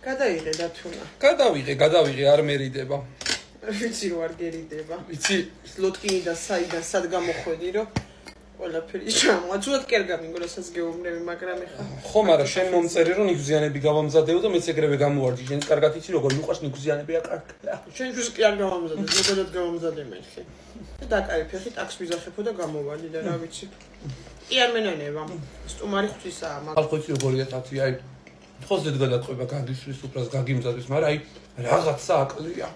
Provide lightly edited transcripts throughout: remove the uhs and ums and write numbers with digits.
გადაიღე დათუნა. გადავიღე, არ მერიდება. ვიცი რომ არ გერიდება. ვიცი, ლოტკინიდან საიდან სად გამოხვედი რომ ყველაფერი ჩამოაწვათ კი არ გამიგო რასაც გეუბნები, მაგრამ ეხა ხო, მაგრამ შენ მომწერი რომ ნიგზიანები გავამზადეო და მეც ეგრევე გამოვარდი. შენ კარგად იცი როგორ მიყვარს ნიგზიანები აკარგა. შენთვის კი არ გავამზადე, ზოგადად გავამზადე მერხი. და დაკარიფე ხი ტაქსს ვიზახებო და გამოვარდი და რა ვიცი. კი არ მენანევა. სტუმარი ღვთისაა, მაგრამ ხალხო იცი როგორია თათი, აი ხო ზედ გადაწყობა გაგისვრის უფრას გაგიმზადებს, მაგრამ აი რაღაცა აკლია.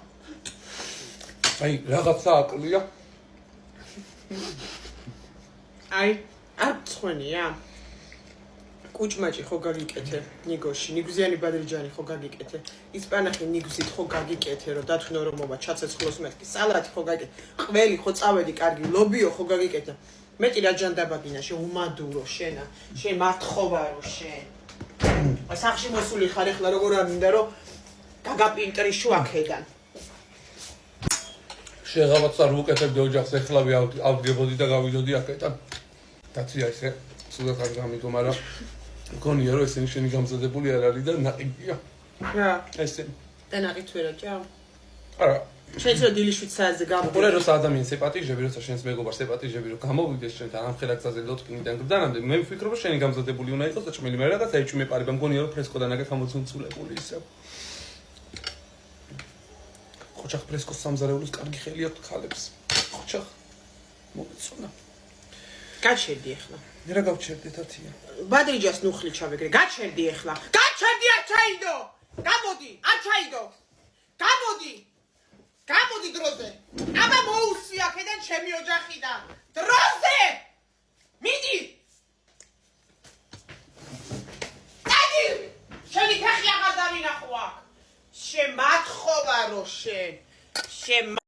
აი, არ წხვენია. კუჭმაჭი ხო გაგიკეთე ნიგოში, ნიგზიანი ბადრიჯანი ხო გაგიკეთე. ისპანახი ნიგზით ხო გაგიკეთე, რომ დათვნო რომ მოვა ჩაცეცხლოს მეთქი. სალათი ხო გაგიკეთე. ყველი ხო წავედი კარგი, ლობიო ხო გაგიკეთე. მეტი რა ჯანდაბაგინა შენ უმადურო შენა. შენ მართხოვარო შენ. სახში მოსული ხარ ეხლა როგორ არ მინდა რომ გაგაპინტრი შუაქედან. შეღავაც არ ვუკეთებდი ოჯახს, ეხლავე ავდგებოდი და გავიდოდი აქედან. დაცია ისე სულად არ გამიგო, მაგრამ მგონია რომ ესენი შენი გამზადებული არ არის და ნაყიდია. რა? ესენი. და ნაყიდ ვერა ჭა? არა. შეიძლება დილიშვით საათზე გამოვიდე. უყურე როცა ადამიანს ეპატიჟები, როცა შენს მეგობარს ეპატიჟები, რომ გამოვიდეს შენთან ამ ხელაგზაზე ლოტკინიდან გდანამდე, მე ვფიქრობ რომ შენი გამზადებული უნდა იყოს და ჭმელი, მე რაღაც ეჭვი მეპარება, მგონია რომ ფრესკოდან აგეთ ამოცუნცულებული ისევ. ხოჭახ ფრესკოს სამზარეულოს კარგი ხელი აქვს ხალებს. ხოჭახ მოწონა. გაჩერდი ახლა. რა გავჩერდი თათია? ბადრიჯას ნუხლი ჩავეგრე. გაჩერდი ახლა. გაჩერდი არ ჩაიდო. გამოდი, არ ჩაიდო. გამოდი დროზე. აბა მოუსვი აქედან ჩემი ოჯახიდან. დროზე! მიდი! დადი! შენი ფეხი აღარ დავინახო აქ. შემათხოვარო შენ.